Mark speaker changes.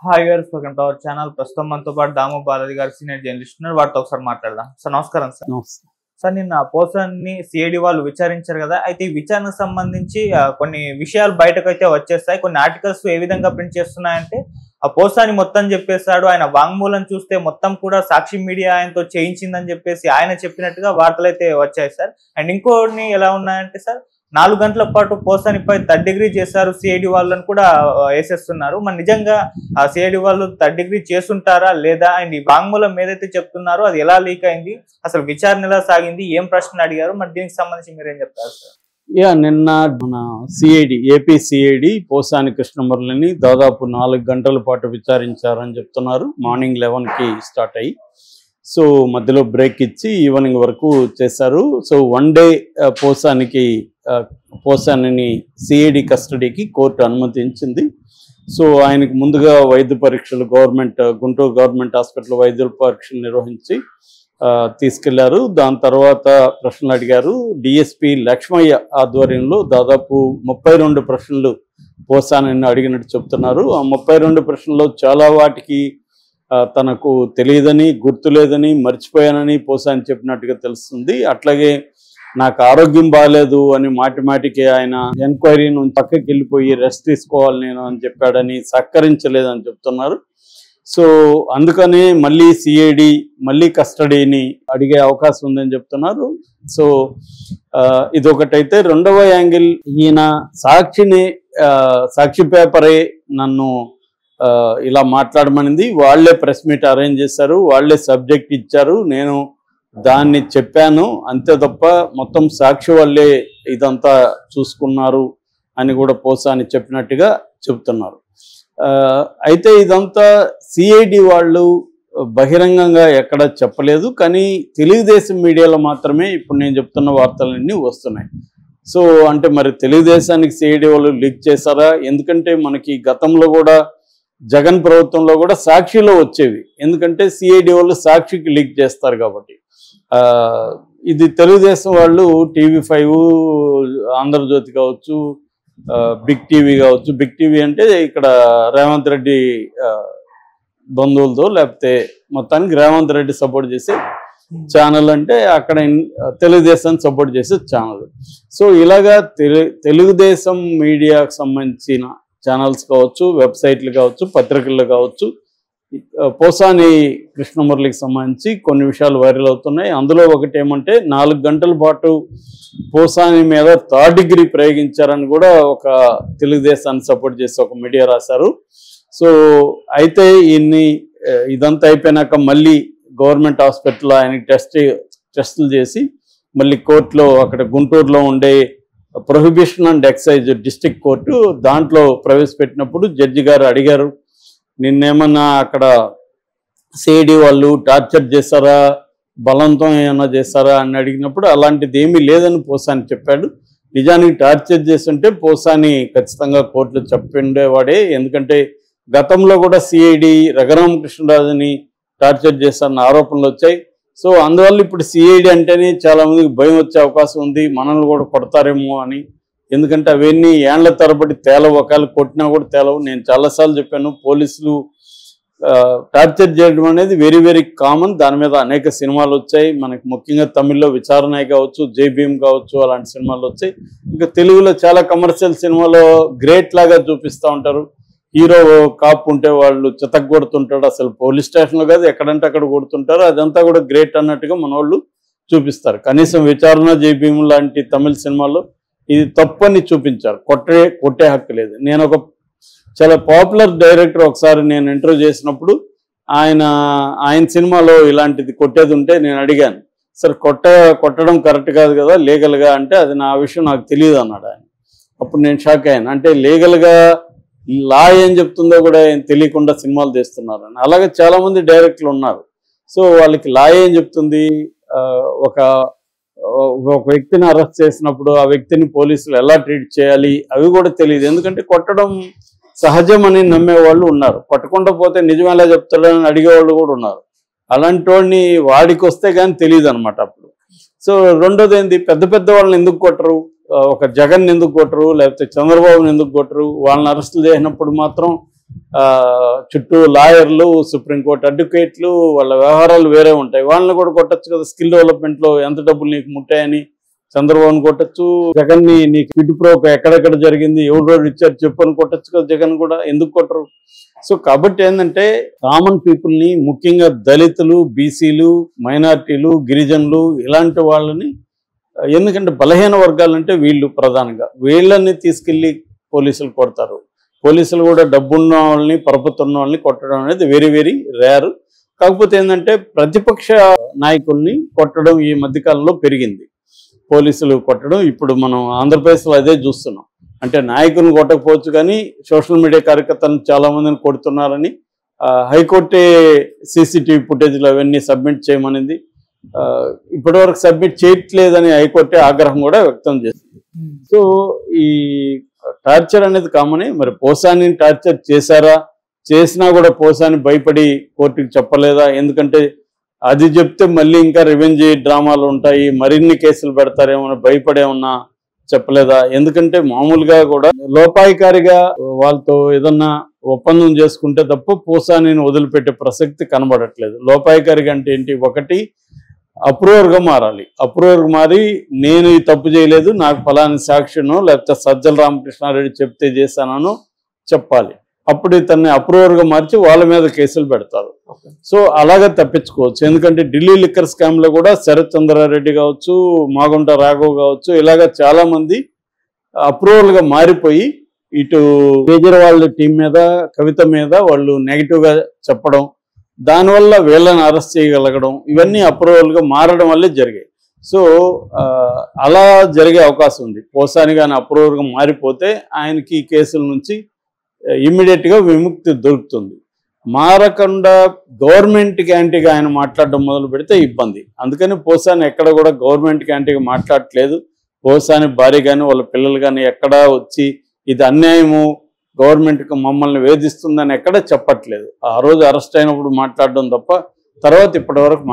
Speaker 1: Hi viewers, welcome to our channel. ప్రస్తుతం మనతో పాటు దాము బాలాజీ గారు సీనియర్ జర్నలిస్ట్ ఉన్నారు. వాటితో ఒకసారి మాట్లాడదాం. సార్ నమస్కారం. సార్ నిన్న పోసాన్ని సిఐడి వాళ్ళు విచారించారు కదా, అయితే ఈ విచారణకు సంబంధించి కొన్ని విషయాలు బయటకు అయితే వచ్చేస్తాయి. కొన్ని ఆర్టికల్స్ ఏ విధంగా ప్రింట్ చేస్తున్నాయంటే ఆ పోసాని మొత్తం చెప్పేశాడు. ఆయన వాంగ్మూలం చూస్తే మొత్తం కూడా సాక్షి మీడియా ఆయనతో చేయించిందని చెప్పేసి ఆయన చెప్పినట్టుగా వార్తలు అయితే వచ్చాయి సార్. అండ్ ఇంకోటి ఎలా ఉన్నాయంటే సార్, 4 గంటల పాటు పోసానిపై థర్డ్ డిగ్రీ చేశారు సిఐడి వాళ్ళని కూడా వేసేస్తున్నారు. మరి నిజంగా ఆ సిఐడి వాళ్ళు థర్డ్ డిగ్రీ చేస్తుంటారా లేదా? అండ్ ఈ వాంగ్మూలం ఏదైతే చెప్తున్నారో అది ఎలా లీక్ అయింది, అసలు విచారణ ఎలా సాగింది, ఏం ప్రశ్నలు అడిగారు, మరి దీనికి సంబంధించి మీరేం చెప్తారు సార్?
Speaker 2: నిన్న మన ఏపీ సిఐడి పోసాని కృష్ణమురళిని దాదాపు 4 గంటల పాటు విచారించారని చెప్తున్నారు. మార్నింగ్ 11కి స్టార్ట్ అయ్యి సో మధ్యలో బ్రేక్ ఇచ్చి ఈవినింగ్ వరకు చేశారు. సో 1 డే పోసానిని సిఐడి కస్టడీకి కోర్టు అనుమతించింది. సో ఆయనకు ముందుగా వైద్య పరీక్షలు గుంటూరు గవర్నమెంట్ హాస్పిటల్ వైద్య పరీక్షలు నిర్వహించి తీసుకెళ్లారు. దాని తర్వాత ప్రశ్నలు అడిగారు. డిఎస్పి లక్ష్మయ్య ఆధ్వర్యంలో దాదాపు 32 ప్రశ్నలు పోసానిని అడిగినట్టు చెప్తున్నారు. ఆ 32 ప్రశ్నల్లో చాలా వాటికి తనకు తెలియదని, గుర్తులేదని, మర్చిపోయానని పోసాని చెప్పినట్టుగా తెలుస్తుంది. అట్లాగే నాకు ఆరోగ్యం బాగాలేదు అని మాటిమాటికి ఆయన ఎంక్వైరీ నుంచి పక్కకి వెళ్ళిపోయి రెస్ట్ తీసుకోవాలి నేను అని చెప్పాడని, సహకరించలేదని చెప్తున్నారు. సో అందుకనే మళ్ళీ సిఐడి మళ్ళీ కస్టడీని అడిగే అవకాశం ఉందని చెప్తున్నారు. సో ఇదొకటైతే. రెండవ యాంగిల్, ఈయన సాక్షి పేపరే నన్ను ఇలా మాట్లాడమనింది, వాళ్లే ప్రెస్ మీట్ అరేంజ్ చేశారు, వాళ్లే సబ్జెక్ట్ ఇచ్చారు, నేను దాన్ని చెప్పాను అంతే తప్ప మొత్తం సాక్షి వాళ్ళే ఇదంతా చూసుకున్నారు అని కూడా పోసాని చెప్పినట్టుగా చెప్తున్నారు. అయితే ఇదంతా సిఐడి వాళ్ళు బహిరంగంగా ఎక్కడ చెప్పలేదు, కానీ తెలుగుదేశం మీడియాలో మాత్రమే ఇప్పుడు నేను చెప్తున్న వార్తలన్నీ వస్తున్నాయి. సో అంటే మరి తెలుగుదేశానికి సిఐడి వాళ్ళు లీక్ చేశారా? ఎందుకంటే మనకి గతంలో కూడా జగన్ ప్రభుత్వంలో కూడా సాక్షిలో వచ్చేవి, ఎందుకంటే సిఐడి వాళ్ళు సాక్షికి లీక్ చేస్తారు కాబట్టి. ఇది తెలుగుదేశం వాళ్ళు TV5, ఆంధ్రజ్యోతి కావచ్చు, బిగ్ టీవీ కావచ్చు. బిగ్ టీవీ అంటే ఇక్కడ రేవంత్ రెడ్డి బంధువులతో, లేకపోతే మొత్తానికి రేవంత్ రెడ్డి సపోర్ట్ చేసే ఛానల్, అంటే అక్కడ తెలుగుదేశాన్ని సపోర్ట్ చేసే ఛానల్. సో ఇలాగా తెలుగుదేశం మీడియాకు సంబంధించిన ఛానల్స్ కావచ్చు, వెబ్సైట్లు కావచ్చు, పత్రికలు కావచ్చు, పోసాని కృష్ణమురళికి సంబంధించి కొన్ని విషయాలు వైరల్ అవుతున్నాయి. అందులో ఒకటి ఏమంటే 4 గంటల పాటు పోసాని మీద థర్డ్ డిగ్రీ ప్రయోగించారని కూడా ఒక తెలుగుదేశాన్ని సపోర్ట్ చేసి ఒక మీడియా రాశారు. సో అయితే ఇదంతా అయిపోయినాక మళ్ళీ గవర్నమెంట్ హాస్పిటల్లో ఆయనకి టెస్టులు చేసి మళ్ళీ కోర్టులో, అక్కడ గుంటూరులో ఉండే prohibition and excise district court దాంట్లో ప్రవేశపెట్టినప్పుడు జడ్జి గారు అడిగారు, నిన్నేమన్నా అక్కడ సిఐడి వాళ్ళు టార్చర్ చేశారా, బలవంతం ఏమన్నా చేశారా అని అడిగినప్పుడు అలాంటిది ఏమీ లేదని పోసాని చెప్పాడు. నిజానికి టార్చర్ చేస్తుంటే పోసాని ఖచ్చితంగా కోర్టులో చెప్పిండేవాడే, ఎందుకంటే గతంలో కూడా సిఐడి రఘురామకృష్ణరాజుని టార్చర్ చేశారన్న ఆరోపణలు వచ్చాయి. సో అందువల్ల ఇప్పుడు సిఐడి అంటేనే చాలామందికి భయం వచ్చే అవకాశం ఉంది, మనల్ని కూడా కొడతారేమో అని. ఎందుకంటే అవన్నీ ఏండ్ల తరబడి తేలవు, ఒకవేళ కొట్టినా కూడా తేలవు. నేను చాలాసార్లు చెప్పాను, పోలీసులు టార్చర్ చేయడం అనేది వెరీ వెరీ కామన్. దాని మీద అనేక సినిమాలు వచ్చాయి మనకి, ముఖ్యంగా తమిళ్లో విచారణ కావచ్చు, జై భీమ్ కావచ్చు, అలాంటి సినిమాలు వచ్చాయి. ఇంకా తెలుగులో చాలా కమర్షియల్ సినిమాలో గ్రేట్ లాగా చూపిస్తూ ఉంటారు. హీరో కాపు ఉంటే వాళ్ళు చితక్ కొడుతుంటాడు, అసలు పోలీస్ స్టేషన్లో కాదు ఎక్కడంటే అక్కడ కొడుతుంటారు, అదంతా కూడా గ్రేట్ అన్నట్టుగా మన వాళ్ళు చూపిస్తారు. కనీసం విచారణ, జై భీమ్ లాంటి తమిళ సినిమాల్లో ఇది తప్పని చూపించారు, కొట్టే హక్కు లేదు. నేను ఒక చాలా పాపులర్ డైరెక్టర్ ఒకసారి నేను ఇంటర్వ్యూ చేసినప్పుడు ఆయన సినిమాలో ఇలాంటిది కొట్టేది ఉంటే నేను అడిగాను, సార్ కొట్టడం కరెక్ట్ కాదు కదా లీగల్గా అంటే, అది నా విషయం నాకు తెలియదు అన్నాడు ఆయన. అప్పుడు నేను షాక్ అయ్యాను, అంటే లీగల్గా లా ఏం చెప్తుందో కూడా తెలియకుండా సినిమాలు తీస్తున్నారని. అలాగే చాలామంది డైరెక్టర్లు ఉన్నారు. సో వాళ్ళకి లా ఏం చెప్తుంది, ఒక వ్యక్తిని అరెస్ట్ చేసినప్పుడు ఆ వ్యక్తిని పోలీసులు ఎలా ట్రీట్ చేయాలి అవి కూడా తెలియదు. ఎందుకంటే కొట్టడం సహజం అని నమ్మేవాళ్ళు ఉన్నారు, కొట్టకుండా పోతే నిజం ఎలా చెప్తాడని అడిగేవాళ్ళు కూడా ఉన్నారు. అలాంటి వాడిని వాడికి వస్తే కానీ తెలియదు అనమాట అప్పుడు. సో రెండోది ఏంది, పెద్ద వాళ్ళని ఎందుకు కొట్టరు, ఒక జగన్ ఎందుకు కొట్టరు, లేకపోతే చంద్రబాబుని ఎందుకు కొట్టరు? వాళ్ళని అరెస్టులు చేసినప్పుడు మాత్రం చుట్టూ లాయర్లు, సుప్రీంకోర్టు అడ్వకేట్లు, వాళ్ళ వ్యవహారాలు వేరే ఉంటాయి. వాళ్ళని కూడా కొట్టచ్చు కదా. స్కిల్ డెవలప్మెంట్లో ఎంత డబ్బులు నీకు ముట్టాయని చంద్రబాబుని కొట్టచ్చు. జగన్ని నీకు ఫిట్ ప్రోక్ ఎక్కడెక్కడ జరిగింది, ఎవరు ఇచ్చారు చెప్పు అని కొట్టచ్చు కదా. జగన్ కూడా ఎందుకు కొట్టరు? సో కాబట్టి ఏంటంటే కామన్ పీపుల్ని, ముఖ్యంగా దళితులు, బీసీలు, మైనారిటీలు, గిరిజనులు ఇలాంటి వాళ్ళని, ఎందుకంటే బలహీన వర్గాలంటే వీళ్ళు ప్రధానంగా, వీళ్ళని తీసుకెళ్ళి పోలీసులు కొడతారు. పోలీసులు కూడా డబ్బున్న వాళ్ళని, పరపతున్న వాళ్ళని కొట్టడం అనేది వెరీ వెరీ రేర్. కాకపోతే ఏంటంటే ప్రతిపక్ష నాయకుల్ని కొట్టడం ఈ మధ్యకాలంలో పెరిగింది. పోలీసులు కొట్టడం ఇప్పుడు మనం ఆంధ్రప్రదేశ్లో అదే చూస్తున్నాం. అంటే నాయకుని కొట్టకపోవచ్చు కానీ సోషల్ మీడియా కార్యకర్తలను చాలామందిని కొడుతున్నారని హైకోర్టే సీసీటీవీ ఫుటేజ్లు అవన్నీ సబ్మిట్ చేయమనింది. ఇప్పటివరకు సబ్మిట్ చేయట్లేదని హైకోర్టే ఆగ్రహం కూడా వ్యక్తం చేసింది. సో ఈ టార్చర్ అనేది కామనే. మరి పోసాని టార్చర్ చేశారా? చేసినా కూడా పోసాని భయపడి కోర్టుకి చెప్పలేదా? ఎందుకంటే అది చెప్తే మళ్ళీ ఇంకా రివెంజ్ డ్రామాలు ఉంటాయి, మరిన్ని కేసులు పెడతారేమో భయపడేమన్నా చెప్పలేదా? ఎందుకంటే మామూలుగా కూడా లోపాయికారిగా వాళ్ళతో ఏదన్నా ఒప్పందం చేసుకుంటే తప్ప పోసాని వదిలిపెట్టే ప్రసక్తి కనబడట్లేదు. లోపాయికారిగా అంటే ఏంటి? ఒకటి అప్రూవర్గా మారాలి. అప్రూవర్గా మారి నేను ఈ తప్పు చేయలేదు, నాకు ఫలాని సాక్షినో లేకపోతే సజ్జల రామకృష్ణారెడ్డి చెప్తే చేశానో చెప్పాలి. అప్పుడు ఇతన్ని అప్రూవర్గా మార్చి వాళ్ళ మీద కేసులు పెడతారు. సో అలాగే తప్పించుకోవచ్చు. ఎందుకంటే ఢిల్లీ లిక్కర్ స్కామ్లో కూడా శరత్ చంద్రారెడ్డి కావచ్చు, మాగుంట రాఘవ్ కావచ్చు, ఇలాగ చాలామంది అప్రూవల్గా మారిపోయి ఇటు కేజ్రీవాల్ టీం మీద, కవిత మీద వాళ్ళు నెగిటివ్గా చెప్పడం, దానివల్ల వీళ్ళని అరెస్ట్ చేయగలగడం, ఇవన్నీ అప్రూవల్గా మారడం వల్లే జరిగాయి. సో అలా జరిగే అవకాశం ఉంది. పోసాని కానీ అప్రూవల్గా మారిపోతే ఆయనకి ఈ కేసుల నుంచి ఇమ్మీడియట్గా విముక్తి దొరుకుతుంది. మారకుండా గవర్నమెంట్కి యాంటీగా ఆయన మాట్లాడడం మొదలు పెడితే ఇబ్బంది. అందుకని పోసాని ఎక్కడ కూడా గవర్నమెంట్కి యాంటీగా మాట్లాడట్లేదు. పోసాని భార్య కానీ వాళ్ళ పిల్లలు కానీ ఎక్కడా వచ్చి ఇది అన్యాయము, గవర్నమెంట్కి మమ్మల్ని వేధిస్తుందని ఎక్కడ చెప్పట్లేదు. ఆ రోజు అరెస్ట్ అయినప్పుడు మాట్లాడడం తప్ప తర్వాత ఇప్పటి వరకు